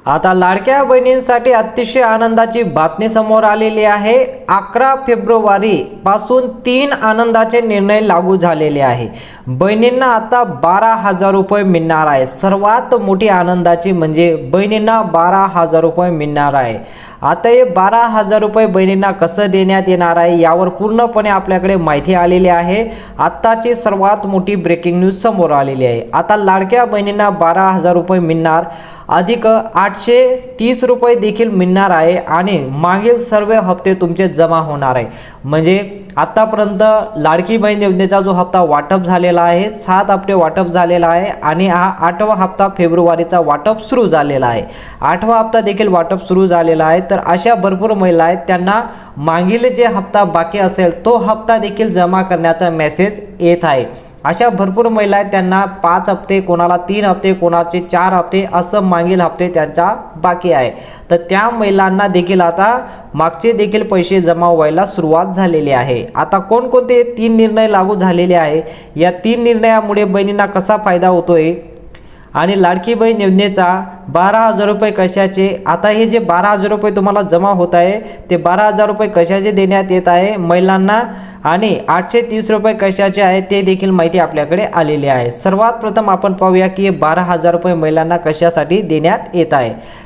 आता लाडक्या बहिणींसाठी अतिशय आनंदाची बातमी समोर आलेली आहे। 11 फेब्रुवारी पासून 3 आनंदाचे निर्णय लागू झालेले आहे। बहिणींना आता 12,000 रुपये मिळणार आहे। सर्वात मोठी आनंदाची म्हणजे बहिणींना 12,000 रुपये मिळणार आहे। आता हे 12,000 रुपये बहिणींना कसं देण्यात येणार आहे यावर पूर्णपणे आपल्याकडे माहिती आलेली आहे। आत्ताची सर्वात मोठी ब्रेकिंग न्यूज समोर आलेली आहे। आता लाडक्या बहिणींना 12,000 रुपये मिळणार, अधिक 830 रुपये देखील मिळणार आहे आणि मागील सर्व हप्ते तुमचे जमा होणार आहे। म्हणजे आतापर्यंत लाडकी बहीण योजनेचा जो हप्ता वाटप झालेला आहे 7 हप्ते वाटप झालेला आहे आणि हा 8वा हप्ता फेब्रुवारीचा वाटप सुरू झालेला आहे। 8वा हप्ता देखील वाटप सुरू झालेला आहे। तर अशा भरपूर महिला आहेत त्यांना मागील जे हप्ता बाकी असेल तो हप्ता देखील जमा करण्याचा मेसेज येत आहे। अशा भरपूर महिला आहेत त्यांना 5 हप्ते, कोणाला 3 हप्ते, कोणाचे 4 हप्ते असं मागील हप्ते त्यांचा बाकी आहे। तर त्या महिलांना देखील आता मागचे देखील पैसे जमा व्हायला सुरुवात झालेली आहे। आता कोणकोणते 3 निर्णय लागू झालेले आहे, या 3 निर्णयामुळे बहिणींना कसा फायदा होतोय आणि लाडकी बहीण योजनेचा 12,000 रुपये कशाचे, आता हे जे 12,000 रुपये तुम्हाला जमा होत आहे ते 12,000 रुपये कशाचे देण्यात येत आहे महिलांना आणि 830 रुपये कशाचे आहे ते देखील माहिती आपल्याकडे आलेली आहे। सर्वात प्रथम आपण पाहूया की हे 12,000 रुपये महिलांना कशासाठी देण्यात येत आहे।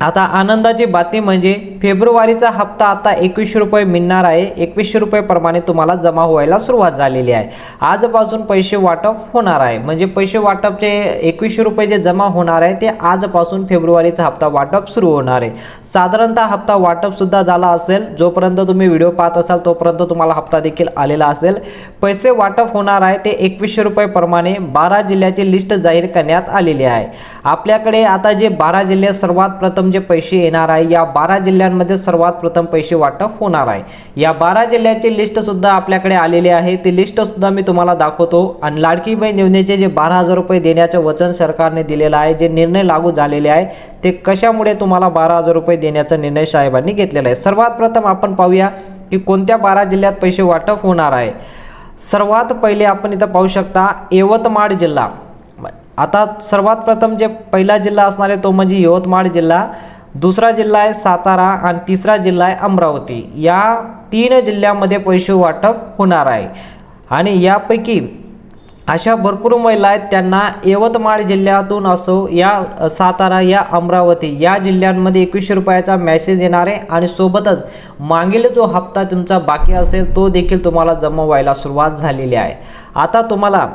आता आनंदाची बातमी म्हणजे फेब्रुवारीचा हप्ता आता 2100 रुपये मिळणार आहे। 2100 रुपये प्रमाणे तुम्हाला जमा व्हायला सुरुवात झालेली आहे। आजपासून पैसे वाटप होणार आहे, म्हणजे पैसे वाटपचे 2100 रुपये जे जमा होणार आहे ते आजपासून फेब्रुवारीचा हप्ता वाटप सुरू होणार आहे। साधारणतः हप्ता वाटप सुद्धा झाला असेल, जोपर्यंत तुम्ही व्हिडिओ पाहत असाल तोपर्यंत तुम्हाला हप्ता देखील आलेला असेल। पैसे वाटप होणार आहे ते 2100 रुपये प्रमाणे 12 जिल्ह्याची लिस्ट जाहीर करण्यात आलेली आहे। आपल्याकडे आता जे 12 जिल्हे सर्वात प्रथम जे पैसे येणार आहे, या 12 जिल्ह्यांमध्ये सर्वात प्रथम पैसे वाटप होणार आहे। या 12 जिल्ह्याची लिस्ट सुद्धा आपल्याकडे आलेली आहे, ती लिस्ट सुद्धा मी तुम्हाला दाखवतो। आणि लाडकी बहीण योजनेचे जे 12,000 रुपये देण्याचे वचन सरकारने दिलेलं आहे, जे निर्णय लागू झालेले आहे ते कशामुळे तुम्हाला 12,000 रुपये देण्याचा निर्णय साहेबांनी घेतलेला आहे। सर्वात प्रथम आपण पाहूया की कोणत्या 12 जिल्ह्यात पैसे वाटप होणार आहे। सर्वात पहिले आपण इथं पाहू शकता यवतमाळ जिल्हा। आता सर्वात प्रथम जे पहिला जिल्हा असणार आहे तो म्हणजे यवतमाळ जिल्हा, दुसरा जिल्हा आहे सातारा आणि तिसरा जिल्हा आहे अमरावती। या 3 जिल्ह्यामध्ये पैसे वाटप होणार आहे आणि यापैकी अशा भरपूर महिला आहेत त्यांना यवतमाळ जिल्ह्यातून असो या सातारा या अमरावती या जिल्ह्यांमध्ये 2100 रुपयाचा मेसेज येणार आहे आणि सोबतच मागील जो हप्ता तुमचा बाकी असेल तो देखील तुम्हाला जमा व्हायला सुरुवात झालेली आहे। आता तुम्हाला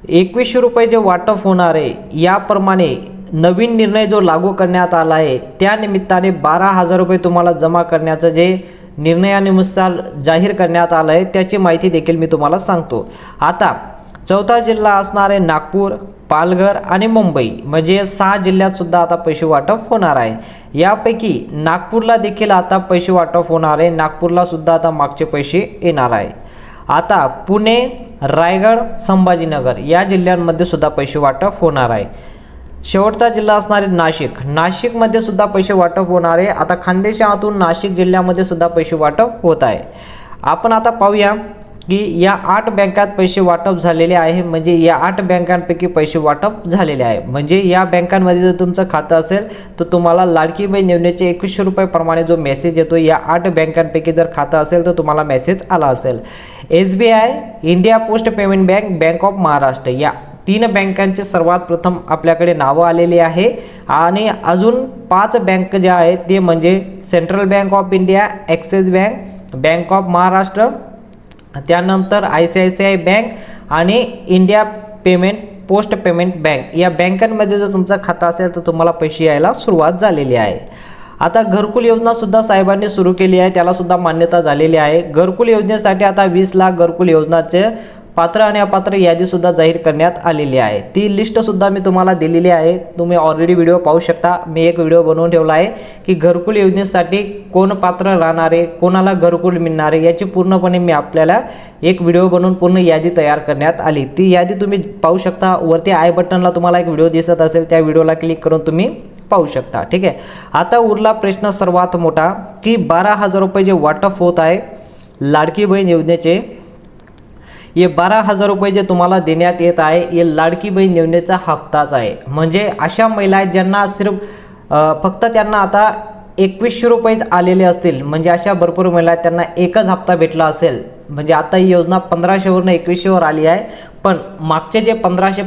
2100 रुपये जे वाटप होणार आहे याप्रमाणे नवीन निर्णय जो लागू करण्यात आला आहे त्या निमित्ताने 12,000 रुपये तुम्हाला जमा करण्याचं जे निर्णयानुसार जाहीर करण्यात आलं आहे त्याची माहिती देखील मी तुम्हाला सांगतो। आता चौथा जिल्हा असणार आहे नागपूर, पालघर आणि मुंबई, म्हणजे 6 जिल्ह्यात सुद्धा आता पैसे वाटप होणार आहे। यापैकी नागपूरला देखील आता पैसे वाटप होणार आहे, नागपूरला सुद्धा आता मागचे पैसे येणार आहे। आता पुणे, रायगड, संभाजीनगर या जिल्ह्यांमध्ये सुद्धा पैसे वाटप होणार आहे। शेवटचा जिल्हा असणार आहे नाशिक, नाशिकमध्ये सुद्धा पैसे वाटप होणार आहे। आता खानदेशातून नाशिक जिल्ह्यामध्ये सुद्धा पैसे वाटप होत आहे। आपण आता पाहूया की या 8 बँकात पैसे वाटप झालेले आहे, म्हणजे या 8 बँकांपैकी पैसे वाटप झालेले आहे। म्हणजे या बँकांमध्ये जर तुमचं खातं असेल तर तुम्हाला लाडकी बहीण योजनेचे 2100 रुपये प्रमाणे जो मेसेज येतो या 8 बँकांपैकी जर खातं असेल तर तुम्हाला मेसेज आला असेल। SBI, India post payment bank, bank of Maharashtra या 3 बँकांचे सर्वात प्रथम आपल्याकडे नावं आलेली आहे आणि अजून 5 बँक ज्या आहेत ते म्हणजे central bank of India, axis bank, bank of Maharashtra, त्यानंतर ICICI बँक आणि इंडिया पोस्ट पेमेंट बँक या बँकांमध्ये जर तुमचं खातं असेल तर तुम्हाला पैसे यायला सुरुवात झालेली आहे। आता घरकुल योजना सुद्धा साहेबांनी सुरू केली आहे, त्याला सुद्धा मान्यता झालेली आहे। घरकुल योजनेसाठी आता 20 लाख घरकुल योजनाचे पात्र आणि अपात्र यादी सुद्धा जाहीर करण्यात आलेली आहे। ती लिस्ट सुद्धा मी तुम्हाला दिलेली आहे, तुम्ही ऑलरेडी व्हिडिओ पाहू शकता। मी एक व्हिडिओ बनवून ठेवला आहे की घरकुल योजनेसाठी कोण पात्र राहणार आहे, कोणाला घरकुल मिळणार आहे याची पूर्णपणे मी आपल्याला एक व्हिडिओ बनवून पूर्ण यादी तयार करण्यात आली। ती यादी तुम्ही पाहू शकता। वरती आय बटनला तुम्हाला एक व्हिडिओ दिसत असेल त्या व्हिडिओला क्लिक करून तुम्ही पाहू शकता, ठीक आहे। आता उरला प्रश्न सर्वात मोठा की 12,000 रुपये जे वाटप होत आहे लाडकी बहीण योजनेचे, ये 12,000 रुपये जे तुम्हाला देण्यात येत आहे ये लाडकी बहीण योजनेचा हप्ताच आहे। म्हणजे अशा महिला आहेत ज्यांना सिर्फ फक्त त्यांना आता 2100 रुपये आलेले असतील, म्हणजे अशा भरपूर महिला आहेत त्यांना एकच हप्ता भेटला असेल. म्हणजे आता ही योजना 1500वरून 2100वर आली आहे, पण मागचे जे 1500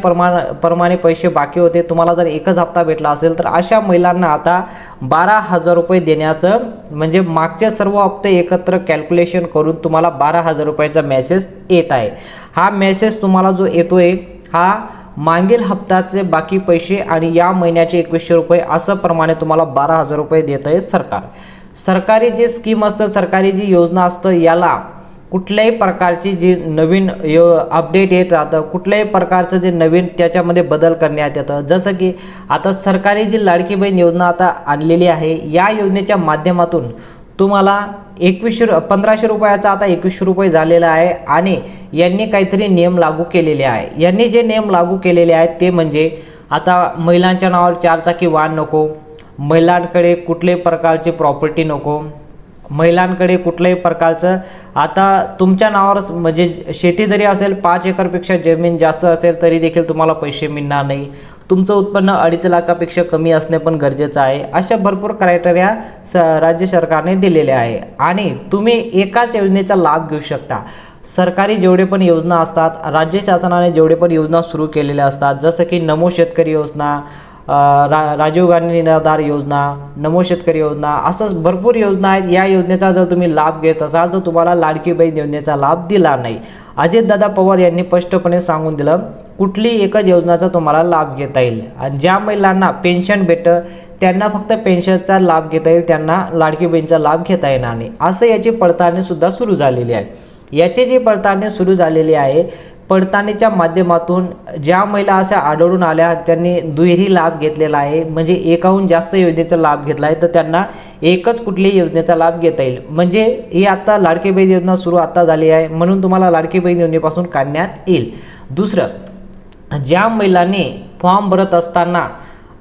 प्रमाणे पैसे बाकी होते, तुम्हाला जर एकच हप्ता भेटला असेल तर अशा महिलांना आता 12,000 रुपये देण्याचं, म्हणजे मागचे सर्व हप्ते एकत्र कॅल्क्युलेशन करून तुम्हाला 12,000 रुपयाचा मेसेज येत आहे. हा मेसेज तुम्हाला जो येतोय हा मागील हप्त्याचे बाकी पैसे आणि या महिन्याचे 2100 रुपये असं प्रमाणे तुम्हाला 12,000 रुपये देत आहे सरकार. सरकारी जी स्कीम असतं, सरकारी जी योजना असतं, याला कुठल्याही प्रकारची जी नवीन अपडेट येत राहतं, कुठल्याही प्रकारचं जे नवीन त्याच्यामध्ये बदल करण्यात येतं. जसं की आता सरकारी जी लाडकी बहीण योजना आता आणलेली आहे, या योजनेच्या माध्यमातून तुम्हाला 1500 रुपयाचा आता 2100 रुपये झालेला आहे. आणि यांनी काहीतरी नियम लागू केलेले आहे. यांनी जे नियम लागू केलेले आहेत ते म्हणजे आता महिलांच्या नावावर 4 चाकी वाहन नको, महिलांकडे कुठल्याही प्रकारची प्रॉपर्टी नको, महिलांकडे कुठल्याही प्रकारचं आता तुमच्या नावावर म्हणजे शेती जरी असेल 5 एकरपेक्षा जमीन जास्त असेल तरी देखील तुम्हाला पैसे मिळणार नाही. तुमचं उत्पन्न 2.5 लाखापेक्षा कमी असणे पण गरजेचं आहे. अशा भरपूर क्रायटेरिया राज्य सरकारने दिलेले आहे आणि तुम्ही एकाच योजनेचा लाभ घेऊ शकता. सरकारी जेवढे पण योजना असतात, राज्य शासनाने जेवढे पण योजना सुरू केलेल्या असतात, जसं की नमो शेतकरी योजना, राजीव गांधी निराधार योजना, नमो शेतकरी योजना, असं भरपूर योजना आहेत. या योजनेचा जर तुम्ही लाभ घेत असाल तर तुम्हाला लाडकी बहीण योजनेचा लाभ दिला नाही. अजितदादा पवार यांनी स्पष्टपणे सांगून दिलं कुठली एकच योजनाचा तुम्हाला लाभ घेता येईल. आणि ज्या महिलांना पेन्शन भेटतं त्यांना फक्त पेन्शनचा लाभ घेता येईल, त्यांना लाडकी बहीणचा लाभ घेता येणार नाही. असं याची पडताळणी सुद्धा सुरू झालेली आहे. याची जी पडताळणी सुरू झालेली आहे, पडताळणीच्या माध्यमातून ज्या महिला अशा आढळून आल्या त्यांनी दुहेरी लाभ घेतलेला आहे, म्हणजे एकाहून जास्त योजनेचा लाभ घेतला आहे, तर त्यांना एकच कुठल्याही योजनेचा लाभ घेता येईल. म्हणजे ही आता लाडकी बहीण योजना सुरू आता झाली आहे, म्हणून तुम्हाला लाडकी बहीण योजनेपासून काढण्यात येईल. दुसरं, ज्या महिलांनी फॉर्म भरत असताना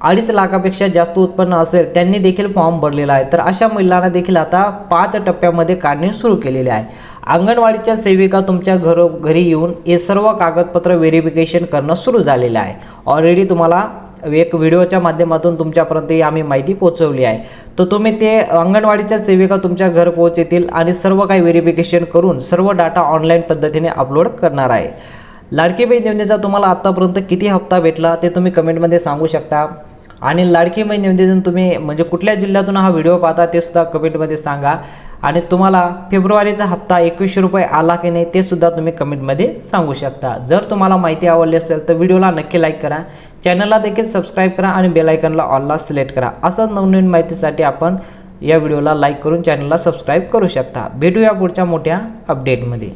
2.5 लाखापेक्षा जास्त उत्पन्न असेल त्यांनी देखील फॉर्म भरलेला आहे, तर अशा महिलांना देखील आता 5 टप्प्यामध्ये काढणे सुरू केलेले आहे. अंगणवाडीच्या सेविका तुमच्या घरी येऊन हे सर्व कागदपत्र व्हेरिफिकेशन करणं सुरू झालेलं आहे. ऑलरेडी तुम्हाला एक व्हिडिओच्या माध्यमातून तुमच्यापर्यंत आम्ही माहिती पोहोचवली आहे. तर तुम्ही ते अंगणवाडीच्या सेविका तुमच्या घर पोहोचतील आणि सर्व काही व्हेरिफिकेशन करून सर्व डाटा ऑनलाईन पद्धतीने अपलोड करणार आहे. लाडकी बहीण योजनेचा तुम्हाला आत्तापर्यंत किती हप्ता भेटला ते तुम्ही कमेंटमध्ये सांगू शकता. आणि लाडकी बहीण योजनेतून तुम्ही म्हणजे कुठल्या जिल्ह्यातून हा व्हिडिओ पाहता ते सुद्धा कमेंटमध्ये सांगा. आणि तुम्हाला फेब्रुवारीचा हप्ता 2100 रुपये आला की नाही ते सुद्धा तुम्ही कमेंटमध्ये सांगू शकता. जर तुम्हाला माहिती आवडली असेल तर व्हिडिओला नक्की लाईक करा, चॅनलला देखील सबस्क्राईब करा आणि बेल आयकॉनला ऑलला सिलेक्ट करा. असं नवनवीन माहितीसाठी आपण या व्हिडिओला लाईक करून चॅनलला सबस्क्राईब करू शकता. भेटूया पुढच्या मोठ्या अपडेटमध्ये.